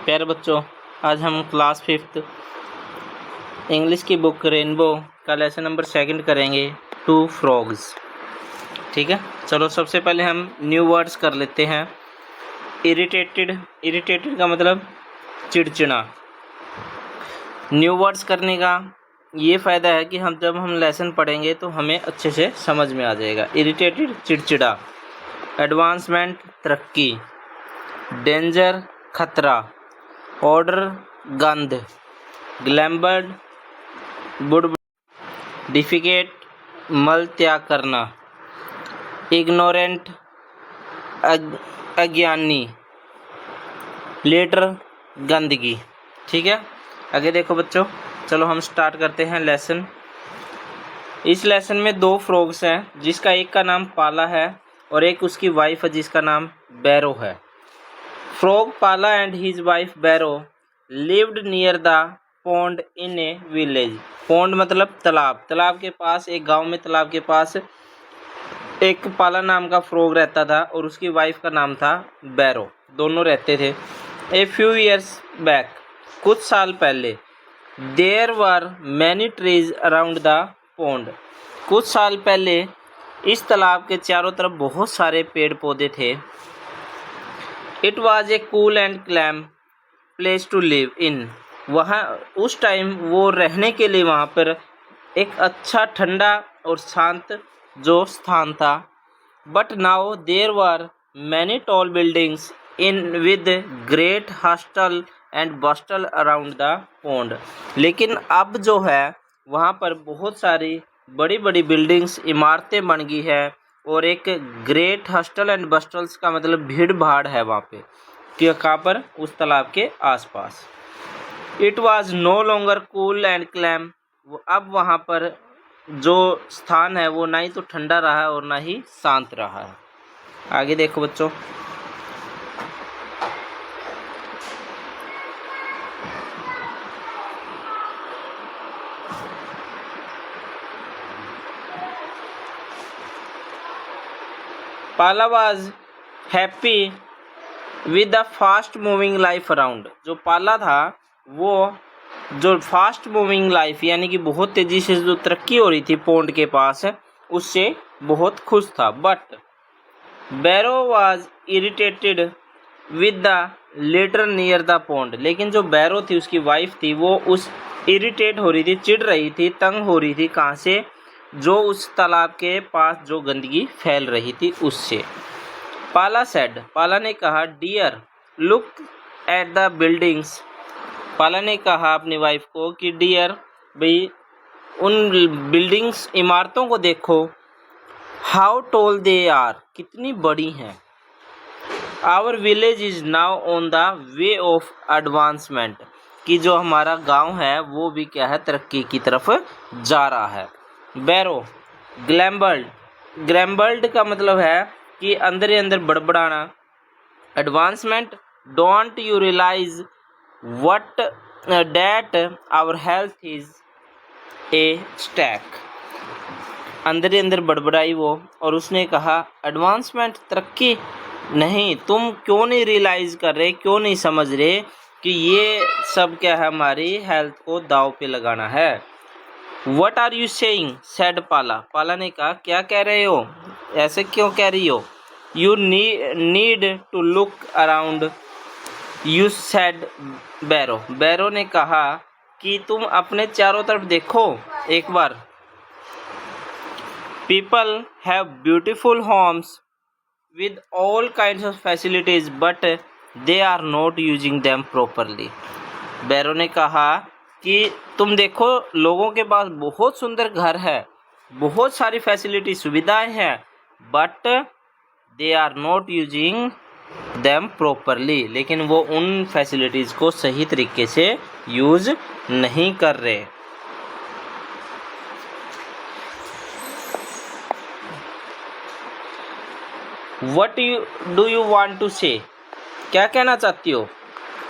प्यारे बच्चों, आज हम क्लास 5th इंग्लिश की बुक रेनबो का लेसन नंबर 2 करेंगे, 2 फ्रॉग्स। ठीक है, चलो सबसे पहले हम न्यू वर्ड्स कर लेते हैं। इरिटेटेड का मतलब चिड़चिड़ा। न्यू वर्ड्स करने का ये फ़ायदा है कि जब हम लेसन पढ़ेंगे तो हमें अच्छे से समझ में आ जाएगा। इरिटेटेड चिड़चिड़ा, एडवांसमेंट तरक्की, डेंजर खतरा, ऑर्डर गंध, ग्लैम्बर्ड बुड, डिफिकेट मल त्याग करना, इग्नोरेंट अज्ञानी, लेटर गंदगी। ठीक है, आगे देखो बच्चों, चलो हम स्टार्ट करते हैं लेसन। इस लेसन में 2 फ्रॉग्स हैं, जिसका एक का नाम पाला है और एक उसकी वाइफ है जिसका नाम बैरो है। Frog Pala and his wife Bairo lived near the pond in a village. Pond मतलब तालाब। तालाब के पास, एक गांव में तालाब के पास एक पाला नाम का फ्रॉग रहता था और उसकी वाइफ का नाम था बैरो। दोनों रहते थे। ए फ्यू ईयर्स बैक, कुछ साल पहले, there were many trees around the pond. कुछ साल पहले इस तालाब के चारों तरफ बहुत सारे पेड़ पौधे थे। It was a cool and calm place to live in. वहाँ उस टाइम वो रहने के लिए वहाँ पर एक अच्छा ठंडा और शांत जो स्थान था। But now there were many tall buildings in with great hustle and bustle around the pond. लेकिन अब जो है वहाँ पर बहुत सारी बड़ी बड़ी बिल्डिंग्स, इमारतें बन गई है और एक ग्रेट हॉस्टल एंड बस्टल्स का मतलब भीड़ भाड़ है वहाँ पे, कि कहाँ पर, उस तालाब के आसपास। It was no longer cool and calm. अब वहाँ पर जो स्थान है वो ना ही तो ठंडा रहा है और ना ही शांत रहा है। आगे देखो बच्चों, पाला was happy with the fast moving life around. जो पाला था वो जो फास्ट मूविंग लाइफ यानी कि बहुत तेज़ी से जो तरक्की हो रही थी पॉन्ड के पास, उससे बहुत खुश था। But Bairo was irritated with the litter near the pond. लेकिन जो बैरो थी, उसकी वाइफ थी, वो उस इरिटेट हो रही थी, चिढ़ रही थी, तंग हो रही थी। कहाँ से? जो उस तालाब के पास जो गंदगी फैल रही थी उससे। पाला सेड, पाला ने कहा, dear look at the buildings. Pala ने कहा अपनी वाइफ को कि डियर, भाई उन बिल्डिंग्स, इमारतों को देखो। हाउ टॉल दे आर, कितनी बड़ी हैं। Our village is now on the way of advancement, कि जो हमारा गांव है वो भी क्या है, तरक्की की तरफ जा रहा है। बैरो ग्लैम्बर्ड, ग्लैम्बर्ड का मतलब है कि अंदर ही अंदर बड़बड़ाना। Advancement, don't you realise what that our health is a stake. अंदर ही अंदर बड़बड़ाई वो, और उसने कहा एडवांसमेंट, तरक्की, नहीं, तुम क्यों नहीं रियलाइज़ कर रहे, क्यों नहीं समझ रहे कि ये सब क्या है, हमारी हेल्थ को दांव पे लगाना है। What are you saying? said पाला। पाला ने कहा, क्या कह रहे हो, ऐसे क्यों कह रही हो। You need to look around, you said बैरो। बैरो ने कहा कि तुम अपने चारों तरफ देखो एक बार। People have beautiful homes with all kinds of facilities, but they are not using them properly. बैरो ने कहा कि तुम देखो, लोगों के पास बहुत सुंदर घर है, बहुत सारी फैसिलिटी, सुविधाएं हैं, but they are not using them properly. लेकिन वो उन फैसिलिटीज़ को सही तरीके से यूज़ नहीं कर रहे। What do you want to say? क्या कहना चाहती हो,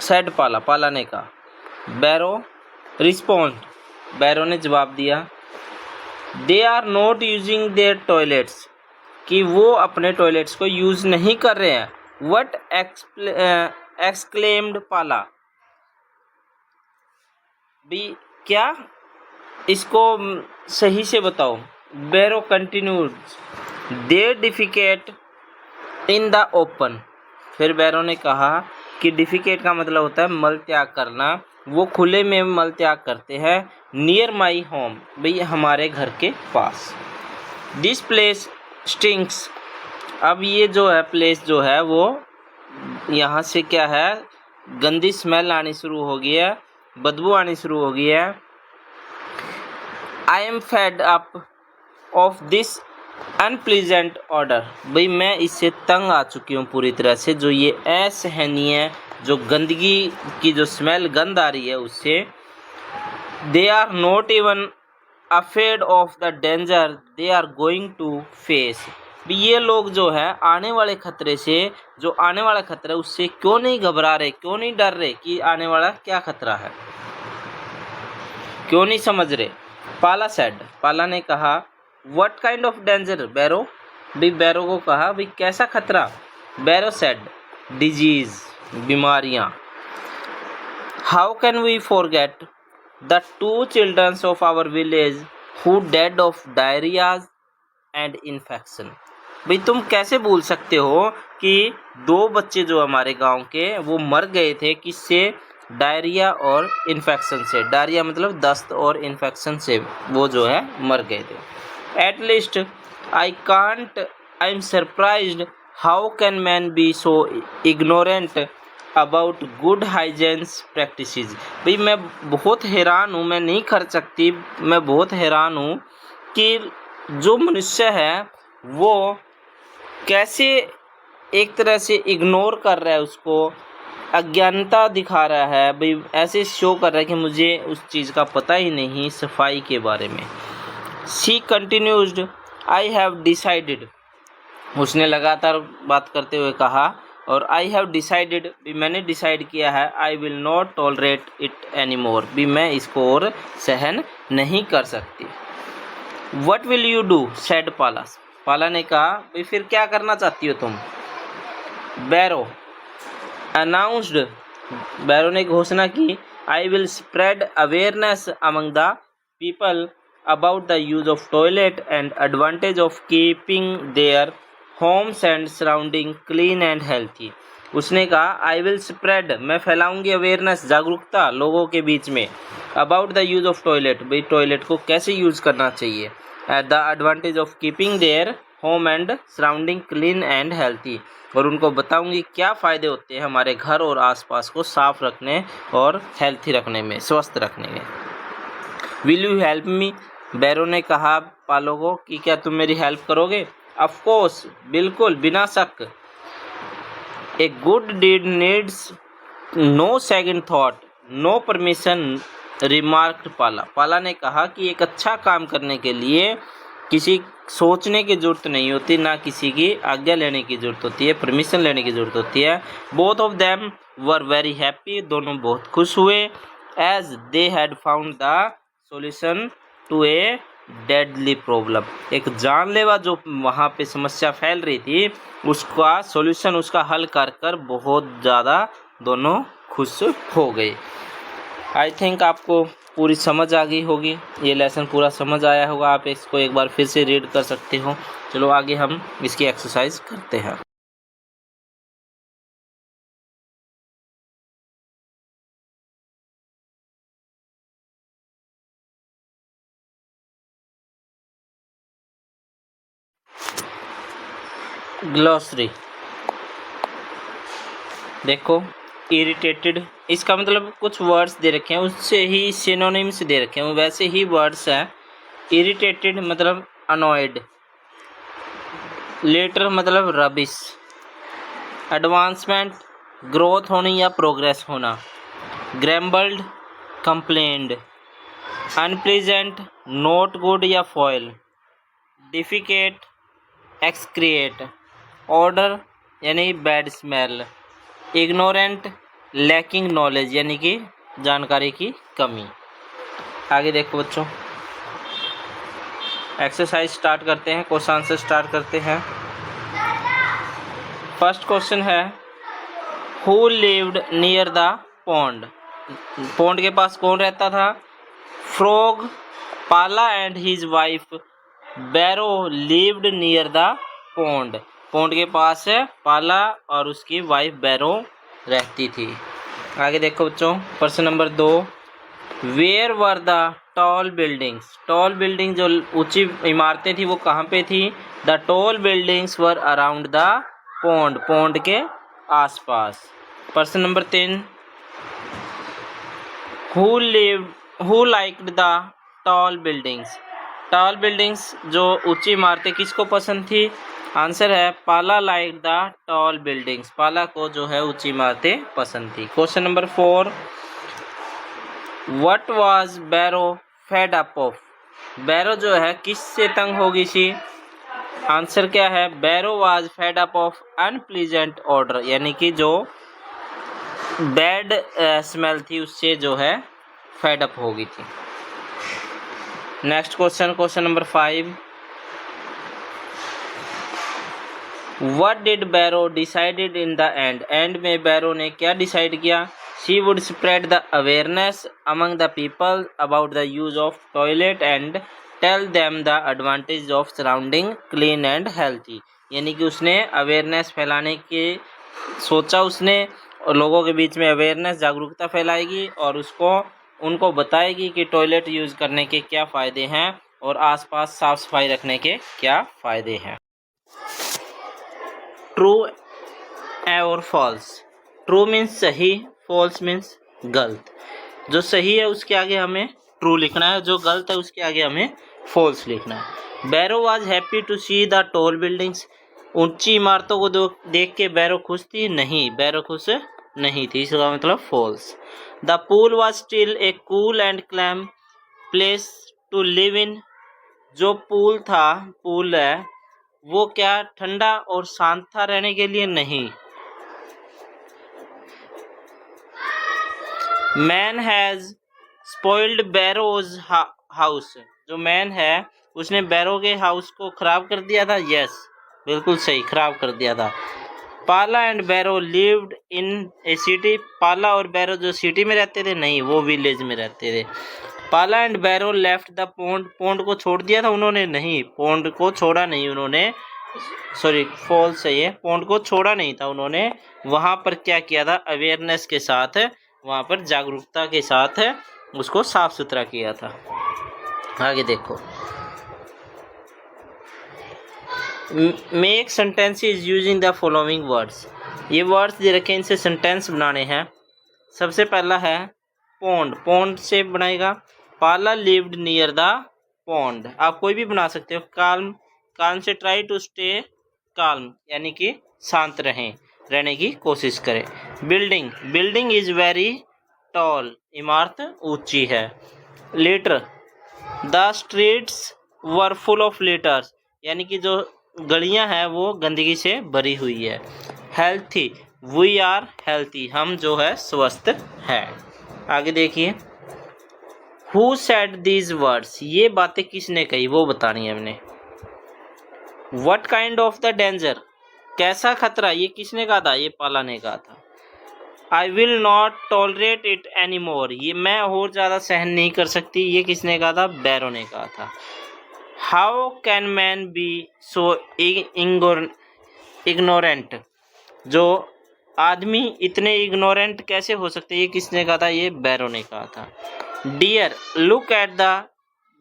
said पाला। पाला ने कहा। बैरो रिस्पॉन्ड, बैरो ने जवाब दिया, they are not using their toilets, कि वो अपने टॉयलेट्स को यूज़ नहीं कर रहे हैं। वट एक्सक्लेम्ड पाला, भी क्या, इसको सही से बताओ। Barrow continued they defecate in the open. फिर बैरो ने कहा कि डिफिकेट का मतलब होता है मल त्याग करना, वो खुले में मल त्याग करते हैं। नियर माई होम, भाई हमारे घर के पास। दिस प्लेस स्टिंक्स, अब ये जो है प्लेस जो है वो यहाँ से क्या है, गंदी स्मेल आनी शुरू हो गई है, बदबू आनी शुरू हो गई है। I am fed up of this unpleasant order, भाई मैं इससे तंग आ चुकी हूँ पूरी तरह से, जो ये असहनीय जो गंदगी की जो स्मेल गंद आ रही है उससे। They are not even afraid of the danger they are going to face, भी ये लोग जो है आने वाले खतरे से, जो आने वाला खतरा है उससे क्यों नहीं घबरा रहे, क्यों नहीं डर रहे कि आने वाला क्या खतरा है, क्यों नहीं समझ रहे। पाला सेड, पाला ने कहा what kind of danger Barrow, भी बैरो को कहा भी कैसा खतरा। बैरो सेड डिजीज, बीमारियां। How can we forget the 2 childrens of our village who dead of diarrhoeas and infection, भाई तुम कैसे भूल सकते हो कि 2 बच्चे जो हमारे गांव के वो मर गए थे, किससे, डायरिया और इन्फेक्शन से। डायरिया मतलब दस्त और इन्फेक्शन से वो जो है मर गए थे। At least I am surprised how can man B so ignorant about good Huygens practices, भाई मैं बहुत हैरान हूँ, मैं नहीं कर सकती, मैं बहुत हैरान हूँ कि जो मनुष्य है वो कैसे एक तरह से इग्नोर कर रहा है, उसको अज्ञानता दिखा रहा है, भाई ऐसे शो कर रहा है कि मुझे उस चीज़ का पता ही नहीं सफाई के बारे में। She continued I have decided, उसने लगातार बात करते हुए कहा, और आई हैव डिसाइडेड, भी मैंने डिसाइड किया है, I will not tolerate it any more, भी मैं इसको और सहन नहीं कर सकती। What will you do said पाला, पाला ने कहा भाई फिर क्या करना चाहती हो तुम। बैरो अनाउंस्ड, बैरो ने घोषणा की, I will spread awareness among the people about the use of toilet and advantage of keeping their homes and surrounding clean and healthy. उसने कहा आई विल स्प्रेड, मैं फैलाऊंगी अवेयरनेस, जागरूकता लोगों के बीच में, about the use of toilet, भाई toilet को कैसे यूज करना चाहिए, the advantage of keeping their home and surrounding clean and healthy, और उनको बताऊंगी क्या फ़ायदे होते हैं हमारे घर और आसपास को साफ रखने और हेल्थी रखने में, स्वस्थ रखने में। विल यू हेल्प मी, बैरो ने कहा पालो को कि क्या तुम मेरी हेल्प करोगे। ऑफ कोर्स, बिल्कुल बिना शक। A good deed needs no second thought no permission remarked Pala, Pala ने कहा कि एक अच्छा काम करने के लिए किसी सोचने की ज़रूरत नहीं होती, ना किसी की आज्ञा लेने की ज़रूरत होती है, परमिशन लेने की ज़रूरत होती है। Both of them were very happy, दोनों बहुत खुश हुए, as they had found the solution to a deadly problem, एक जानलेवा जो वहाँ पे समस्या फैल रही थी उसका सॉल्यूशन, उसका हल कर कर बहुत ज़्यादा दोनों खुश हो गए। आई थिंक आपको पूरी समझ आ गई होगी, ये लेसन पूरा समझ आया होगा, आप इसको एक बार फिर से रीड कर सकते हो। चलो आगे हम इसकी एक्सरसाइज करते हैं। ग्लॉसरी देखो, इरिटेटेड इसका मतलब कुछ वर्ड्स दे रखे हैं, उससे ही सिनोनिम्स दे रखे हैं, वैसे ही वर्ड्स हैं। इरिटेटेड मतलब अनॉयड, लेटर मतलब रबिश, एडवांसमेंट ग्रोथ होनी या प्रोग्रेस होना, ग्रैम्बल्ड कंप्लेंड, अनप्लीजेंट नॉट गुड या फॉयल, डिफिकेट एक्सक्रिएट, ऑर्डर यानी bad smell, ignorant lacking knowledge यानी कि जानकारी की कमी। आगे देखो बच्चों, एक्सरसाइज स्टार्ट करते हैं, क्वेश्चन आंसर स्टार्ट करते हैं। फर्स्ट क्वेश्चन है who lived near the pond, pond के पास कौन रहता था? Frog. Pala and his wife Bairo lived near the pond. Pond के पास पाला और उसकी वाइफ बैरो रहती थी। आगे देखो बच्चों, प्रश्न number 2, where were the tall buildings? Tall building जो ऊंची इमारतें थी वो कहाँ पे थी? The tall buildings were around the pond. Pond के आसपास। प्रश्न number 3, who liked the tall buildings? Tall buildings जो ऊंची इमारतें किसको पसंद थी? आंसर है पाला लाइक द टॉल बिल्डिंग्स। पाला को जो है ऊंची इमारतें पसंद थी। Question number 4, what was Barrow fed up of? Barrow जो है किससे तंग हो गई थी? आंसर क्या है? Barrow was fed up of unpleasant odour, यानी कि जो बैड स्मेल थी उससे जो है फेड अप हो गई थी। Next question, question number 5, what did Bairo decided in the end? End में बैरो ने क्या डिसाइड किया? She would spread the awareness among the people about the use of toilet and tell them the advantage of surrounding clean and healthy. यानी कि उसने awareness फैलाने के सोचा उसने, और लोगों के बीच में अवेयरनेस जागरूकता फैलाएगी और उनको बताएगी कि टॉयलेट यूज़ करने के क्या फ़ायदे हैं और आसपास साफ सफाई रखने के क्या फ़ायदे हैं। ट्रू और फॉल्स? ट्रू मीन्स सही, फॉल्स मीन्स गलत। जो सही है उसके आगे हमें ट्रू लिखना है, जो गलत है उसके आगे हमें फॉल्स लिखना है। Barrow was happy to see the tall buildings? ऊंची इमारतों को देख के बैरो खुश थी? नहीं, बैरो खुश नहीं थी, इसका मतलब false. The pool was still a cool and calm place to live in? जो पूल है वो क्या ठंडा और शांत था रहने के लिए? नहीं। Man has spoiled barrows house? जो मैन है उसने बैरो के हाउस को खराब कर दिया था? यस, बिल्कुल सही, खराब कर दिया था। Pala and Bairo lived in a city? Pala और बैरो जो सिटी में रहते थे? नहीं, वो विलेज में रहते थे। Pala and Bairo left the pond? Pond को छोड़ दिया था उन्होंने? नहीं, पोंड को छोड़ा नहीं उन्होंने, सॉरी फॉल्स सही है, पोंड को छोड़ा नहीं था उन्होंने। वहाँ पर क्या किया था? अवेयरनेस के साथ, वहाँ पर जागरूकता के साथ उसको साफ सुथरा किया था। आगे देखो, make sentences using the following words? ये वर्ड्स दे रखे, इनसे सेंटेंस बनाने हैं। सबसे पहला है पोंड। पोंड से बनाएगा पाला लिव्ड नियर द पोंड। आप कोई भी बना सकते हो। काल्म, काल्म से ट्राई टू स्टे काल्म, यानी कि शांत रहने की कोशिश करें। Building, building is very tall, इमारत ऊंची है। Litre, the streets were full of litres, यानी कि जो गलियां हैं वो गंदगी से भरी हुई है। हेल्थी, वी आर हेल्थी, हम जो है स्वस्थ है। आगे देखिए, हु सेड दीज वर्ड्स? ये बातें किसने कही वो बतानी है हमने। What kind of the danger? कैसा खतरा? ये किसने कहा था? ये पाला ने कहा था। I will not tolerate it any more, ये मैं और ज़्यादा सहन नहीं कर सकती, ये किसने कहा था? बैरो ने कहा था। How can man B so ignorant? जो आदमी इतने इग्नोरेंट कैसे हो सकते? ये किसने कहा था? ये बैरो ने कहा था। Dear look at the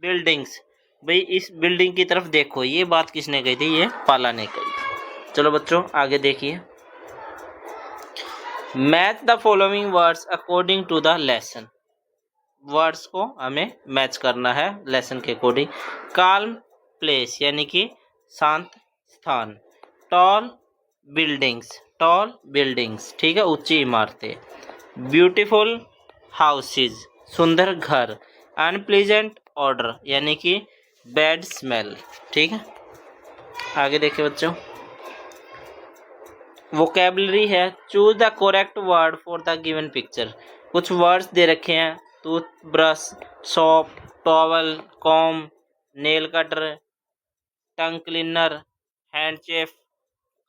buildings, भाई इस बिल्डिंग की तरफ देखो, ये बात किसने कही थी? ये पाला ने कही थी। चलो बच्चों आगे देखिए, match the following words according to the lesson. Words को हमें मैच करना है लेसन के अकॉर्डिंग। काल्म प्लेस, यानी कि शांत स्थान। टॉल बिल्डिंग्स, ठीक है, ऊंची इमारतें। ब्यूटीफुल हाउसेज, सुंदर घर। अनप्लीजेंट ऑर्डर, यानी कि बैड स्मेल, ठीक है। आगे देखिए बच्चों, वोकेबलरी है। Choose the correct word for the given picture. कुछ वर्ड्स दे रखे हैं, toothbrush, soap, towel, comb, nail cutter, tongue cleaner, handkerchief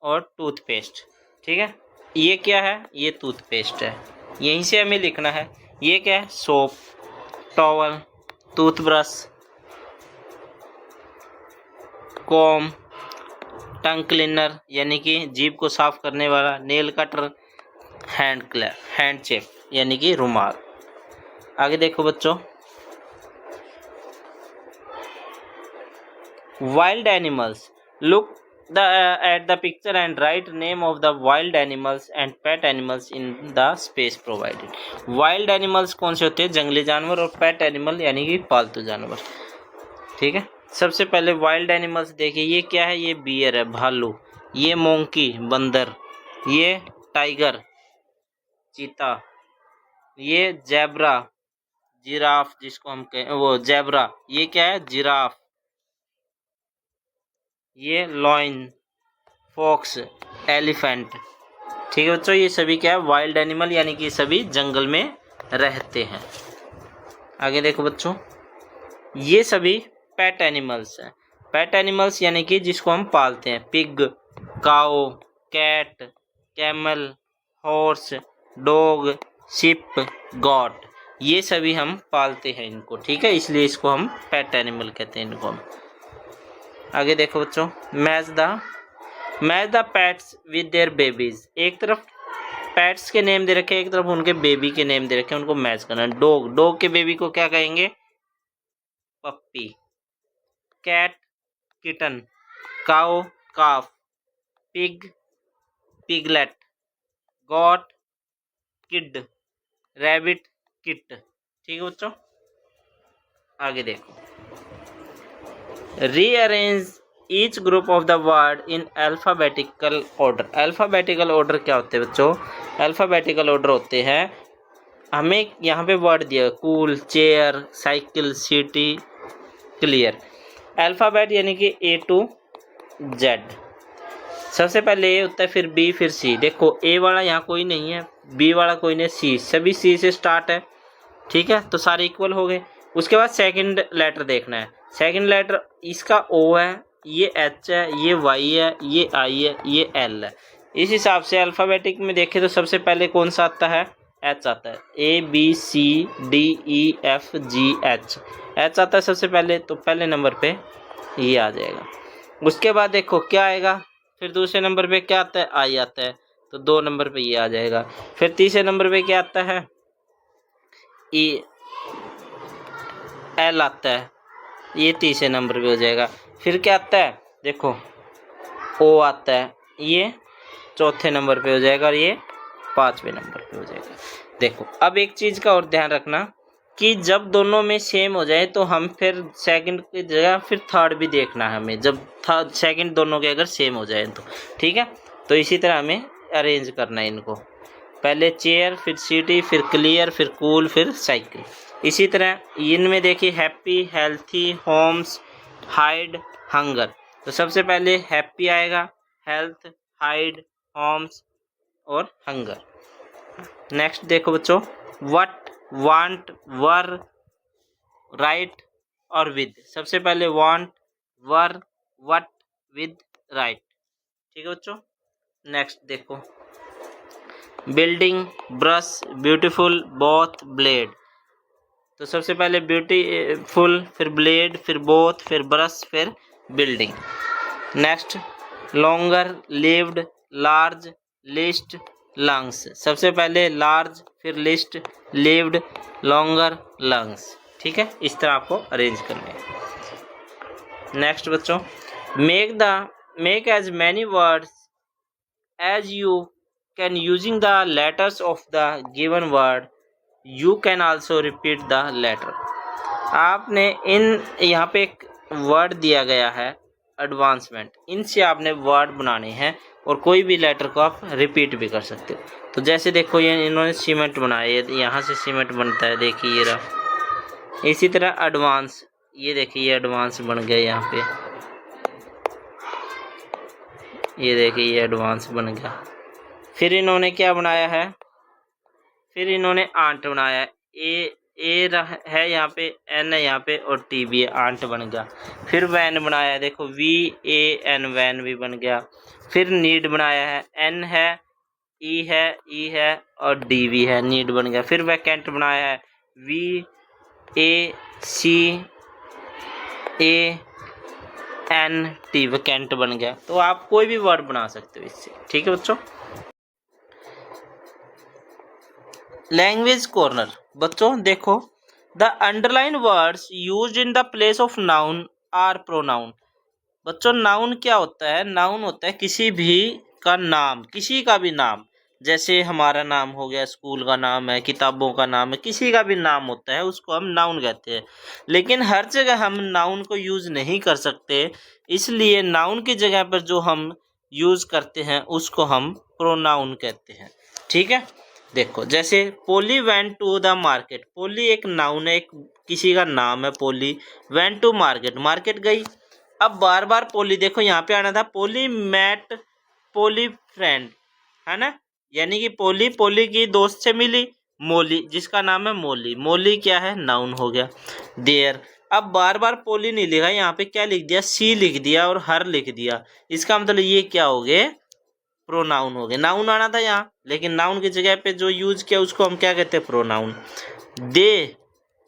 और टूथपेस्ट, ठीक है। ये क्या है? ये टूथपेस्ट है। यहीं से हमें लिखना है ये क्या है? Soap, towel, toothbrush, com, tongue cleaner यानी कि जीभ को साफ करने वाला, नेल कटर, हैंड चेप यानी कि रुमाल। आगे देखो बच्चों, wild animals. Look at the picture and write name of the wild animals and pet animals in the space provided. Wild animals कौन से होते हैं? जंगली जानवर, और pet animal यानी कि पालतू जानवर। ठीक है, सबसे पहले वाइल्ड एनिमल्स देखिए, ये क्या है? ये बियर है, भालू, ये मोंकी, बंदर, ये टाइगर, चीता, ये जेब्रा, जिराफ जिसको हम कहें वो जेब्रा, ये क्या है? जिराफ, ये लॉइन, फॉक्स, एलिफेंट। ठीक है बच्चों, ये सभी क्या है? वाइल्ड एनिमल यानी कि सभी जंगल में रहते हैं। आगे देखो बच्चों, ये सभी पेट एनिमल्स हैं। पेट एनिमल्स यानी कि जिसको हम पालते हैं, pig, cow, cat, camel, horse, dog, sheep, goat, ये सभी हम पालते हैं इनको। ठीक है, इसलिए इसको हम पेट एनिमल कहते हैं इनको हम। आगे देखो बच्चों, match the pets with their babies. एक तरफ पेट्स के नेम दे रखे हैं, एक तरफ उनके बेबी के नेम दे रखे हैं, उनको मैच करना है। डॉग के बेबी को क्या कहेंगे? Puppy, cat, kitten, cow, calf, pig, piglet, goat, kid, rabbit, kit. ठीक है बच्चों, आगे देखो, rearrange each group of the word in alphabetical order. Alphabetical order क्या होते हैं बच्चों? अल्फ़ाबेटिकल ऑर्डर होते हैं, हमें यहाँ पे वर्ड दिया, cool, chair, cycle, city, clear. Alphabet यानी कि ए टू जेड। सबसे पहले ए होता है, फिर बी, फिर सी। देखो ए वाला यहाँ कोई नहीं है, बी वाला कोई नहीं, सी, सभी सी से स्टार्ट है। ठीक है, तो सारे इक्वल हो गए। उसके बाद सेकंड लेटर देखना है। सेकंड लेटर इसका ओ है, ये एच है, ये वाई है, ये आई है, ये एल है। इस हिसाब से अल्फ़ाबेटिक में देखें तो सबसे पहले कौन सा आता है? एच आता है। A B C D E F G H, H आता है सबसे पहले, तो पहले नंबर पे ये आ जाएगा। उसके बाद देखो क्या आएगा, फिर दूसरे नंबर पे क्या आता है? आई आता है, तो 2 नंबर पे ये आ जाएगा। फिर तीसरे नंबर पे क्या आता है? ई, एल आता है, ये तीसरे नंबर पे हो जाएगा। फिर क्या आता है? देखो ओ आता है, ये चौथे नंबर पे हो जाएगा, और ये 5वें नंबर पे हो जाएगा। देखो अब एक चीज़ का और ध्यान रखना कि जब दोनों में सेम हो जाए तो हम फिर सेकंड की जगह फिर थर्ड भी देखना है हमें, जब थर्ड सेकंड दोनों के अगर सेम हो जाए तो। ठीक है, तो इसी तरह हमें अरेंज करना है इनको, पहले चेयर, फिर सिटी, फिर क्लियर, फिर कूल, फिर साइकिल। इसी तरह इनमें देखिए happy, healthy, homes, hide, hunger. तो सबसे पहले हैप्पी आएगा, हेल्थ, हाइड, होम्स और हंगर। नेक्स्ट देखो बच्चों, व्हाट, वांट, वर, राइट और विद। सबसे पहले want, were, what, with, write. ठीक है बच्चों, नेक्स्ट देखो, building, brush, beautiful, both, blade. तो सबसे पहले ब्यूटीफुल, फिर ब्लेड, फिर बोथ, फिर ब्रश, फिर building. Next longer, lived, large, list, lungs. सबसे पहले लार्ज, फिर लिस्ट, लिव्ड, लॉन्गर, लंग्स। ठीक है, इस तरह आपको अरेंज करना है। नेक्स्ट बच्चों, make as many words as you can using the letters of the given word. You can also repeat the letter. आपने इन यहाँ पे एक वर्ड दिया गया है एडवांसमेंट, इनसे आपने वर्ड बनाने हैं और कोई भी लेटर को आप रिपीट भी कर सकते हो। तो जैसे देखो ये इन्होंने सीमेंट बनाया, यहाँ से सीमेंट बनता है, देखिए ये रहा। इसी तरह एडवांस, ये देखिए ये एडवांस बन गया यहाँ पे, ये देखिए ये एडवांस बन गया। फिर इन्होंने क्या बनाया है? फिर इन्होंने आंट बनाया है, ए है यहाँ पे, एन है यहाँ पे और टी भी है, आंट बन गया। फिर वैन बनाया है, देखो वी ए एन, वैन भी बन गया। फिर नीड बनाया है, एन है, ई है और डी वी है, नीड बन गया। फिर वैकेंट बनाया है, V A C A N T, vacant बन गया। तो आप कोई भी वर्ड बना सकते हो इससे, ठीक है बच्चों। Language corner. बच्चों देखो, the underline words used in the place of noun or pronoun. बच्चों नाउन क्या होता है? नाउन होता है किसी भी का नाम, किसी का भी नाम। जैसे हमारा नाम हो गया, स्कूल का नाम है, किताबों का नाम है, किसी का भी नाम होता है, उसको हम नाउन कहते हैं। लेकिन हर जगह हम नाउन को यूज़ नहीं कर सकते, इसलिए नाउन की जगह पर जो हम यूज़ करते हैं उसको हम प्रोनाउन कहते हैं, ठीक है। देखो जैसे पोली वेंट टू द मार्केट। पोली एक नाउन है, एक किसी का नाम है पोली। वेंट टू मार्केट, मार्केट गई। अब बार बार पोली, देखो यहाँ पे आना था पोली मैट पोली फ्रेंड, है ना, यानी कि पोली पोली की दोस्त से मिली, मोली जिसका नाम है मोली। मोली क्या है? नाउन हो गया। देयर, अब बार बार पोली नहीं लिखा, यहाँ पे क्या लिख दिया? सी लिख दिया और हर लिख दिया। इसका मतलब ये क्या हो गए? प्रोनाउन हो गए। नाउन आना था यहाँ, लेकिन नाउन की जगह पे जो यूज किया उसको हम क्या कहते हैं? प्रोनाउन। दे,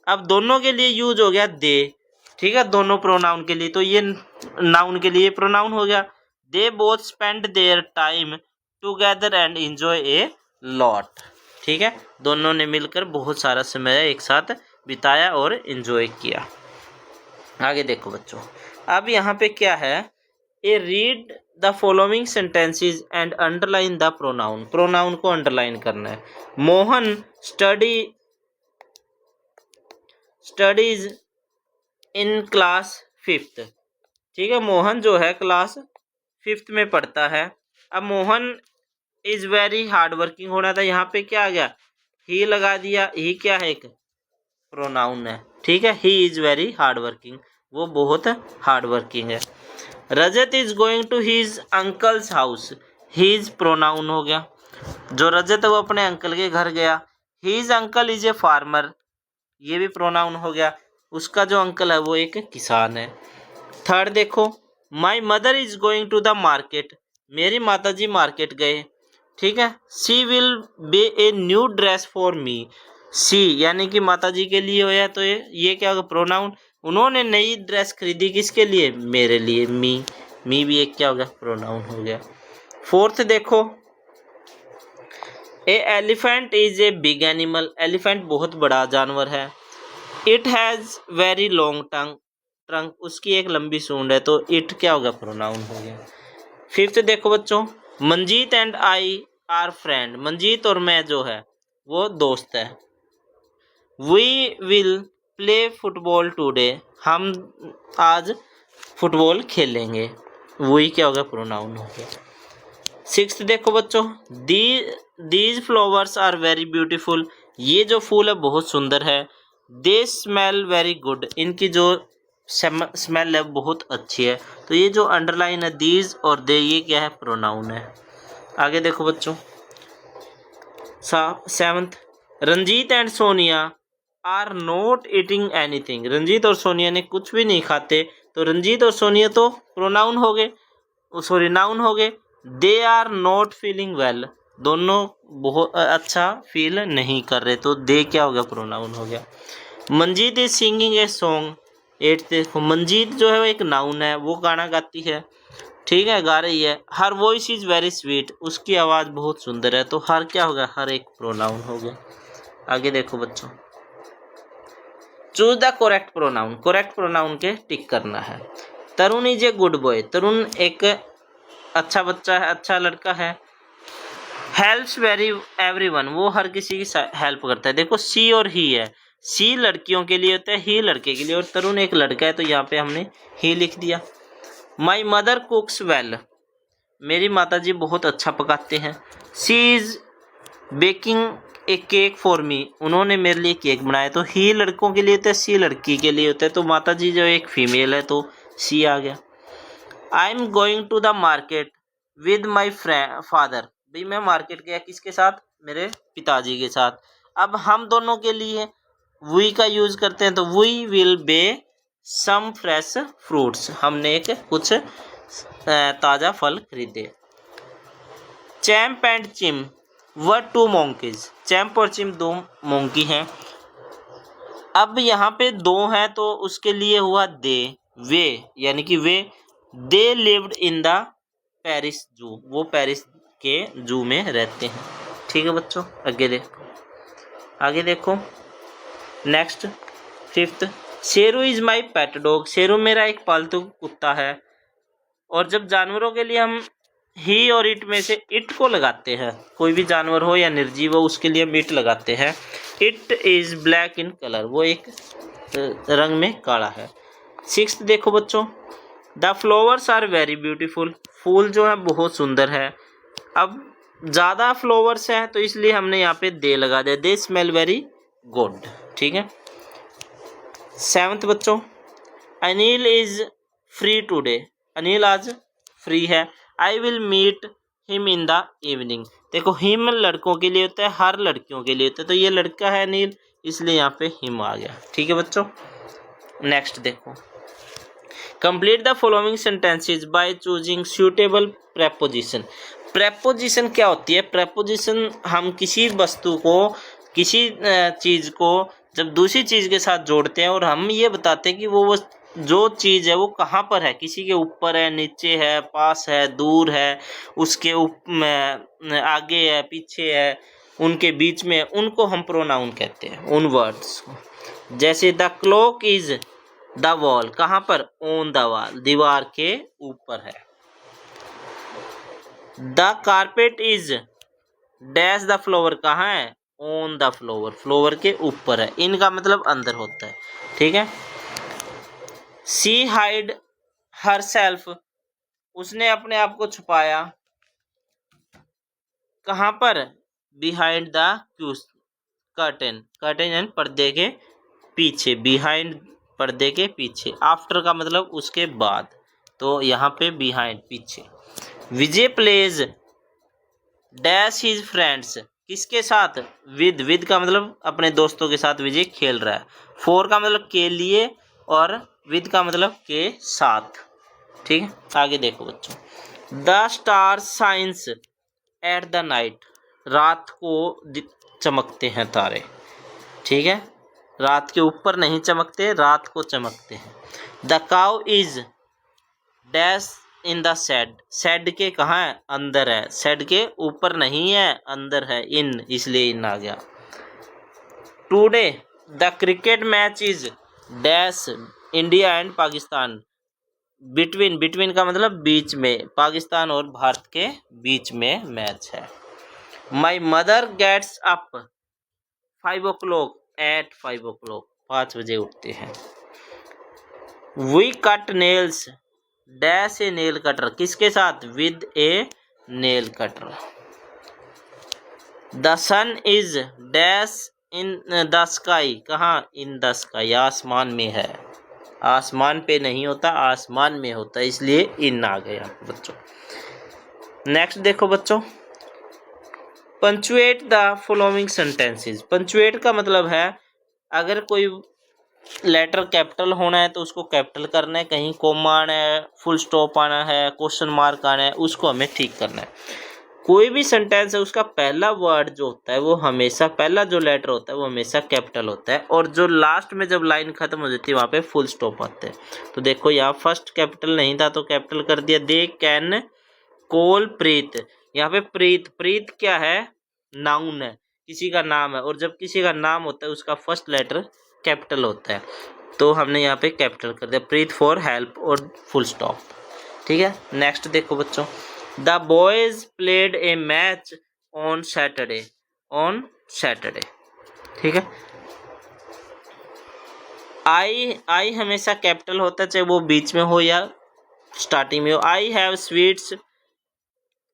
अब दोनों के लिए यूज हो गया दे, ठीक है, दोनों प्रोनाउन के लिए, तो ये नाउन के लिए प्रोनाउन हो गया। They both spend their time together and enjoy a lot, ठीक है, दोनों ने मिलकर बहुत सारा समय एक साथ बिताया और एंजॉय किया। आगे देखो बच्चों, अब यहाँ पे क्या है? A read the following sentences and underline the pronoun. Pronoun को अंडरलाइन करना है। Mohan studies in class 5th, ठीक है, मोहन जो है क्लास 5th में पढ़ता है। अब Mohan is very hard working होना था, यहाँ पे क्या आ गया? ही लगा दिया। ही क्या है? एक प्रोनाउन है, ठीक है। He is very hard working, वो बहुत हार्ड वर्किंग है। Rajat is going to his uncle's house. His pronoun हो गया। जो रजत है वो अपने अंकल के घर गया। His uncle is a farmer, ये भी प्रोनाउन हो गया। उसका जो अंकल है वो एक किसान है। थर्ड देखो, my mother is going to the market. मेरी माताजी मार्केट गए, ठीक है। She will buy a new dress for me. She यानी कि माताजी के लिए हो, या तो ये क्या होगा? प्रोनाउन। उन्होंने नई ड्रेस खरीदी, किसके लिए? मेरे लिए। मी भी एक क्या हो गया? प्रोनाउन हो गया। फोर्थ देखो, a elephant is a big animal. Elephant बहुत बड़ा जानवर है। It has very long trunk, उसकी एक लंबी सूंड है, तो इट क्या होगा? प्रोनाउन हो गया। फिफ्थ देखो बच्चों, Manjeet and I are friend. Manjeet और मैं जो है वो दोस्त है। We will play football today, हम आज फुटबॉल खेलेंगे। वही क्या होगा? प्रोनाउन हो गया। सिक्स्थ देखो बच्चों, these flowers are very beautiful. ये जो फूल है बहुत सुंदर है। दे स्मेल वेरी गुड, इनकी जो स्मेल है बहुत अच्छी है। तो ये जो अंडरलाइन है दीज और दे, ये क्या है? प्रोनाउन है। आगे देखो बच्चों, seventh, Ranjeet and Sonia are not eating anything. Ranjeet और सोनिया ने कुछ भी नहीं खाते, तो रंजीत और सोनिया तो प्रोनाउन हो गए, सॉरी नाउन हो गए। They are not feeling well, दोनों बहुत अच्छा फील नहीं कर रहे, तो दे क्या हो गया? प्रोनाउन हो गया। Manjeet is singing a song. Eight देखो, मंजीत जो है वो एक नाउन है, वो गाना गाती है, ठीक है, गा रही है। Her voice is very sweet, उसकी आवाज़ बहुत सुंदर है, तो हर क्या होगा? हर एक प्रोनाउन हो गया। आगे देखो बच्चों, choose the correct pronoun. Correct pronoun के टिक करना है। तरुण इज ए गुड बॉय, तरुण एक अच्छा बच्चा है, अच्छा लड़का है। हेल्प्स वेरी एवरीवन, वो हर किसी की हेल्प करता है। देखो सी और ही है, सी लड़कियों के लिए होता है, ही लड़के के लिए, और तरुण एक लड़का है, तो यहाँ पे हमने ही लिख दिया। माई मदर कुक्स वेल, मेरी माताजी बहुत अच्छा पकाते हैं। She is baking a cake for me, उन्होंने मेरे लिए केक बनाया, तो ही लड़कों के लिए होता है, सी लड़की के लिए होता है, तो माताजी जो एक फीमेल है, तो सी आ गया। I am going to the market with my father, भाई मैं मार्केट गया किसके साथ? मेरे पिताजी के साथ। अब हम दोनों के लिए वी का यूज करते हैं, तो we will buy some fresh fruits, हमने एक कुछ ताज़ा फल खरीदे। Champ and Chim, were two monkeys, Champ और चिम दो मोंकी हैं। अब यहाँ पे दो हैं तो उसके लिए हुआ दे, वे यानी कि वे, they lived in the Paris zoo, वो पेरिस के जू में रहते हैं। ठीक है बच्चों, आगे देखो next fifth, Sheru is my pet dog, Sheru मेरा एक पालतू कुत्ता है। और जब जानवरों के लिए हम ही और इट में से इट को लगाते हैं, कोई भी जानवर हो या निर्जीव हो उसके लिए हम इट लगाते हैं। It is black in colour, वो एक रंग में काला है। सिक्स्थ देखो बच्चों, the flowers are very beautiful, फूल जो है बहुत सुंदर है। अब ज़्यादा फ्लावर्स हैं तो इसलिए हमने यहाँ पे दे लगा दिया, दे स्मेल वेरी गुड। ठीक है। सेवंथ बच्चों, Anil is free today, Anil आज फ्री है। I will meet him in the evening, देखो हिम लड़कों के लिए होता है, हर लड़कियों के लिए होता है, तो ये लड़का है अनिल इसलिए यहाँ पे हिम आ गया। ठीक है बच्चों। नेक्स्ट देखो, complete the following sentences by choosing suitable preposition. Preposition क्या होती है? प्रेपोजिशन हम किसी वस्तु को, किसी चीज़ को जब दूसरी चीज़ के साथ जोड़ते हैं और हम ये बताते हैं कि वो जो चीज़ है वो कहाँ पर है, किसी के ऊपर है, नीचे है, पास है, दूर है, उसके आगे है, पीछे है, उनके बीच में, उनको हम प्रोनाउन कहते हैं, उन वर्ड्स को। जैसे the clock is the wall, कहाँ पर? ऑन द वॉल, दीवार के ऊपर है। The carpet is dash the flower, कहाँ है? ऑन द फ्लोवर, फ्लोवर के ऊपर है। इनका मतलब अंदर होता है। ठीक है। सी हाइड हर सेल्फ, उसने अपने आप को छुपाया, कहाँ पर? Behind the curtain, curtain and पर्दे के पीछे, बिहाइंड पर्दे के पीछे। आफ्टर का मतलब उसके बाद, तो यहाँ पे बिहाइंड पीछे। विजय प्लेज डैश हिज फ्रेंड्स, किसके साथ? विद का मतलब अपने दोस्तों के साथ विजय खेल रहा है। फॉर का मतलब के लिए और विद का मतलब के साथ। ठीक है। आगे देखो बच्चों, the star signs at the night, रात को चमकते हैं तारे। ठीक है। रात के ऊपर नहीं चमकते, रात को चमकते हैं। The cow is dash in the shed, shed के कहाँ है? अंदर है, शेड के ऊपर नहीं है, अंदर है, इन, इसलिए इन आ गया। Today the cricket match is dash India and Pakistan, between का मतलब बीच में, पाकिस्तान और भारत के बीच में मैच है। My mother gets up 5 o'clock, at 5 o'clock, 5 बजे उठते हैं। We cut nails dash a nail cutter, किसके साथ? With a nail cutter. The sun is dash in the sky, कहाँ? इन द स्काई, आसमान में है, आसमान पे नहीं होता, आसमान में होता है, इसलिए इन आ गया बच्चों। नेक्स्ट देखो बच्चों, punctuate the following sentences. Punctuate का मतलब है अगर कोई लेटर कैपिटल होना है तो उसको कैपिटल करना है, कहीं कोमा आना है, फुल स्टॉप आना है, क्वेश्चन मार्क आना है, उसको हमें ठीक करना है। कोई भी सेंटेंस है उसका पहला वर्ड जो होता है वो हमेशा, पहला जो लेटर होता है वो हमेशा कैपिटल होता है, और जो लास्ट में जब लाइन खत्म हो जाती है वहाँ पे फुल स्टॉप आते हैं। तो देखो यहाँ फर्स्ट कैपिटल नहीं था तो कैपिटल कर दिया। दे कैन कॉल प्रीत, यहाँ पे प्रीत, प्रीत क्या है? नाउन है, किसी का नाम है, और जब किसी का नाम होता है उसका फर्स्ट लेटर कैपिटल होता है, तो हमने यहाँ पे कैपिटल कर दिया। प्रीत फॉर हेल्प और फुल स्टॉप। ठीक है। नेक्स्ट देखो बच्चों, the boys played a match on Saturday, on Saturday. ठीक है। आई हमेशा कैपिटल होता है, चाहे वो बीच में हो या स्टार्टिंग में हो। I have sweets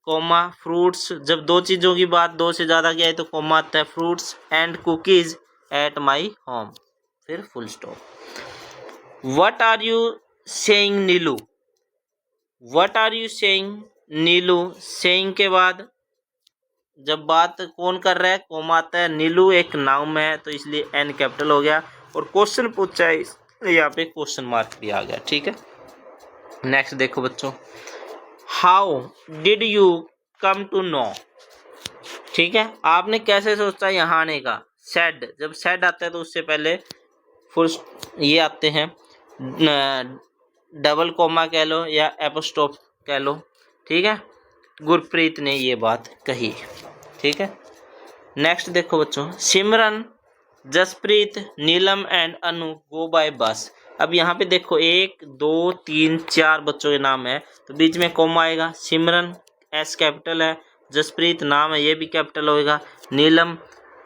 comma fruits, जब दो चीज़ों की बात, दो से ज़्यादा की आए तो कोमा आता है। Fruits and cookies at my home, फिर full stop. What are you saying Neelu, what are you saying Neelu, saying के बाद जब बात कौन कर रहा है, कोमा आता है। नीलू एक नाउन है तो इसलिए एन कैपिटल हो गया, और क्वेश्चन पूछा है यहाँ पे क्वेश्चन मार्क भी आ गया। ठीक है। नेक्स्ट देखो बच्चों, how did you come to know, ठीक है, आपने कैसे सोचा यहाँ आने का? सेड, जब सेड आता है तो उससे पहले फुल ये आते हैं, डबल कोमा कह लो या एपोस्ट्रोफ कह लो। ठीक है, गुरप्रीत ने ये बात कही। ठीक है, नेक्स्ट देखो बच्चों, सिमरन, जसप्रीत, नीलम एंड अनु गो बाय बस। अब यहाँ पे देखो 1 2 3 4 बच्चों के नाम है, तो बीच में कोमा आएगा। सिमरन एस कैपिटल है, जसप्रीत नाम है ये भी कैपिटल होएगा, नीलम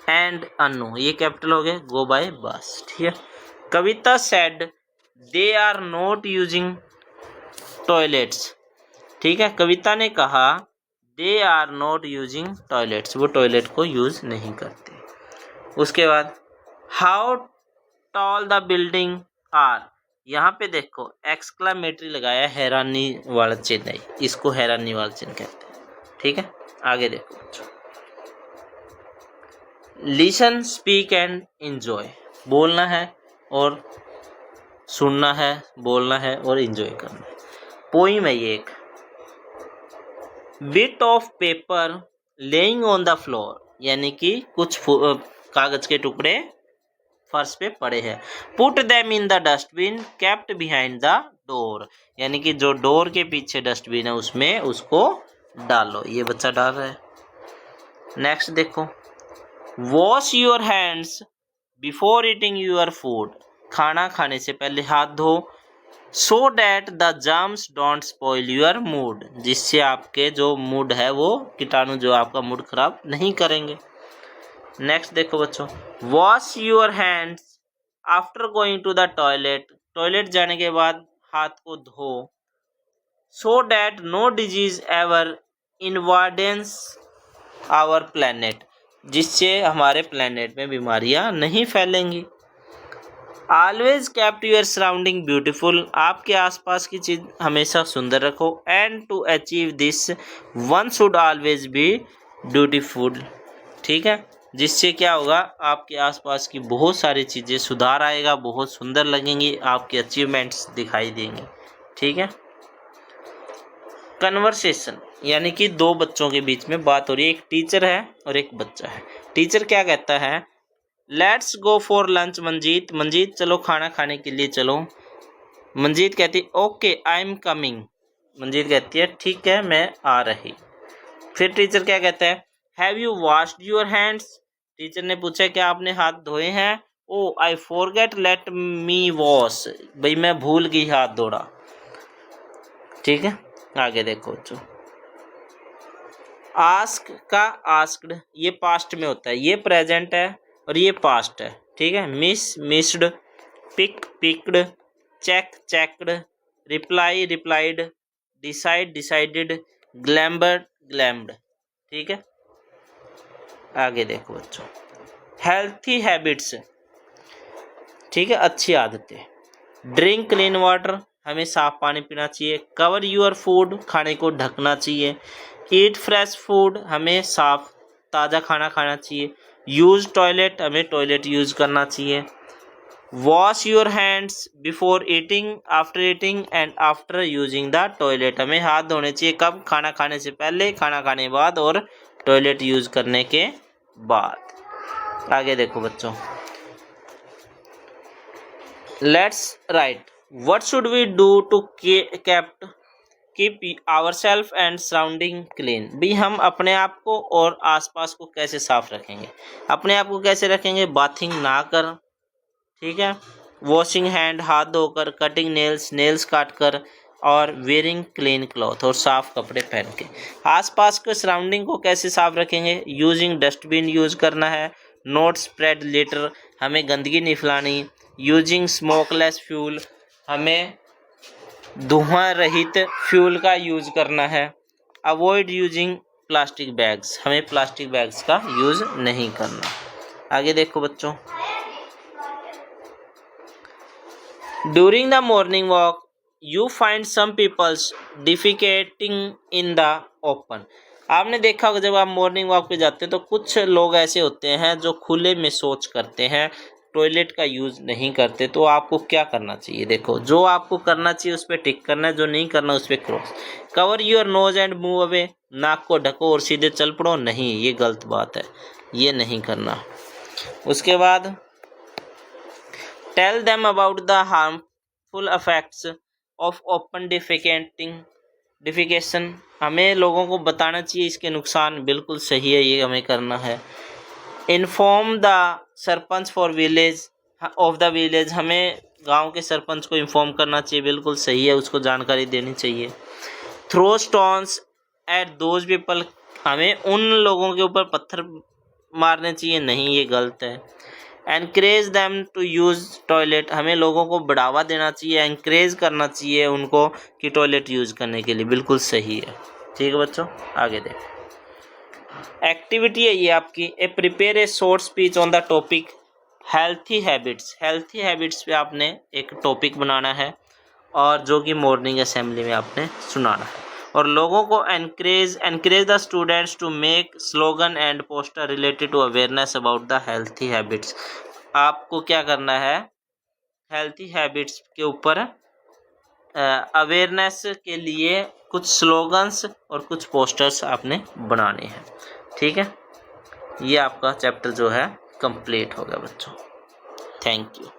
एंड अनु ये कैपिटल हो गए, गो बाय बस। ठीक है, Kavita said they are not using toilets. ठीक है, कविता ने कहा they are not using toilets, वो टॉयलेट को यूज नहीं करते। उसके बाद how tall the building are, यहाँ पे देखो एक्सक्लामेटरी लगाया, हैरानी वाला चिन्ह है, इसको हैरानी वाला चिन्ह कहते हैं। ठीक है, आगे देखो, लिसन स्पीक एंड एंजॉय, बोलना है और सुनना है, बोलना है और एंजॉय करना है। पोइम है ये एक, bit of paper laying on the floor, यानी कि कुछ कागज के टुकड़े फर्श पे पड़े हैं। Put them in the dustbin kept behind the door, यानी कि जो डोर के पीछे डस्टबिन है उसमें उसको डालो, ये बच्चा डाल रहा है। नेक्स्ट देखो, wash your hands before eating your food, खाना खाने से पहले हाथ धो, so that the germs don't spoil your mood, जिससे आपके जो मूड है वो कीटाणु जो आपका मूड खराब नहीं करेंगे। नेक्स्ट देखो बच्चों, wash your hands after going to the toilet, toilet जाने के बाद हाथ को धो, so that no disease ever invades our planet, जिससे हमारे प्लैनेट में बीमारियां नहीं फैलेंगी। Always kept your surrounding beautiful, आपके आसपास की चीज़ हमेशा सुंदर रखो। And to achieve this one should always be beautiful. ठीक है, जिससे क्या होगा, आपके आसपास की बहुत सारी चीज़ें सुधार आएगा, बहुत सुंदर लगेंगी, आपके अचीवमेंट्स दिखाई देंगे। ठीक है, कन्वर्सेशन, यानी कि दो बच्चों के बीच में बात हो रही है, एक टीचर है और एक बच्चा है। टीचर क्या कहता है, let's go for lunch Manjeet, Manjeet चलो खाना खाने के लिए चलो। मंजीत कहती okay I am coming, Manjeet कहती है ठीक है मैं आ रही। फिर टीचर क्या कहता है, have you washed your hands, teacher ने पूछा क्या आपने हाथ धोए हैं। Oh I forget let me wash, भाई मैं भूल गई हाथ धोना। ठीक है, आगे देखो बच्चों, आस्क का आस्क्ड ये पास्ट में होता है, ये प्रेजेंट है और ये पास्ट है। ठीक है, miss missed, pick picked, check checked, reply replied, decide decided, ग्लैम्बर्ड ग्लैम्ड। ठीक है, आगे देखो बच्चों, हेल्थी हैबिट्स, ठीक है अच्छी आदतें, ड्रिंक क्लीन वाटर हमें साफ पानी पीना चाहिए, कवर यूर फूड खाने को ढकना चाहिए, ईट फ्रेश फूड हमें साफ ताज़ा खाना खाना चाहिए, यूज़ टॉयलेट हमें टॉयलेट यूज़ करना चाहिए, wash your hands before eating after eating and after using the toilet, हमें हाथ धोने चाहिए कब, खाना खाने से पहले, खाना खाने के बाद और टॉयलेट यूज़ करने के बाद। आगे देखो बच्चों, let's write what should we do to keep our self and surrounding clean, भाई हम अपने आप को और आसपास को कैसे साफ रखेंगे, अपने आप को कैसे रखेंगे, बाथिंग ना कर, ठीक है, वॉशिंग हैंड हाथ धोकर, कटिंग नेल्स नेल्स काट कर, और वेयरिंग क्लीन क्लॉथ और साफ कपड़े पहन के। आसपास के सराउंडिंग को कैसे साफ रखेंगे, यूजिंग डस्टबिन यूज करना है, नोट स्प्रेड लिटर हमें गंदगी नहीं फैलानी, यूजिंग स्मोकलेस फ्यूल हमें धुआं रहित फ्यूल का यूज करना है, अवॉइड यूजिंग प्लास्टिक बैग्स हमें प्लास्टिक बैग्स का यूज नहीं करना। आगे देखो बच्चों, during the morning walk you find some peoples defecating in the open, आपने देखा होगा जब आप मॉर्निंग वॉक पे जाते हैं तो कुछ लोग ऐसे होते हैं जो खुले में शौच करते हैं, टॉयलेट का यूज़ नहीं करते तो आपको क्या करना चाहिए। देखो, जो आपको करना चाहिए उस पर टिक करना है, जो नहीं करना उस पर cross. Cover your nose and move away, नाक को ढको और सीधे चल पड़ो, नहीं, ये गलत बात है, ये नहीं करना। उसके बाद tell them about the harmful effects of open defecation, हमें लोगों को बताना चाहिए इसके नुकसान, बिल्कुल सही है, ये हमें करना है। Inform the sarpanch for village of the village, हमें गांव के सरपंच को इन्फॉर्म करना चाहिए, बिल्कुल सही है, उसको जानकारी देनी चाहिए। Throw stones at those people, हमें उन लोगों के ऊपर पत्थर मारने चाहिए, नहीं, ये गलत है। Encourage them to use toilet, हमें लोगों को बढ़ावा देना चाहिए, एनकरेज करना चाहिए उनको कि टॉयलेट यूज़ करने के लिए, बिल्कुल सही है। ठीक है बच्चों, आगे देखें। एक्टिविटी है ये आपकी, A prepare a short speech on the topic healthy habits. Healthy habits पे आपने एक टॉपिक बनाना है और जो कि मॉर्निंग असेंबली में आपने सुनाना है, और लोगों को encourage the students to make slogan and poster related to awareness about the healthy habits. आपको क्या करना है, हेल्थी हैबिट्स के ऊपर अवेयरनेस के लिए कुछ स्लोगन्स और कुछ पोस्टर्स आपने बनाने हैं। ठीक है, ये आपका चैप्टर जो है कंप्लीट हो गया बच्चों। Thank you.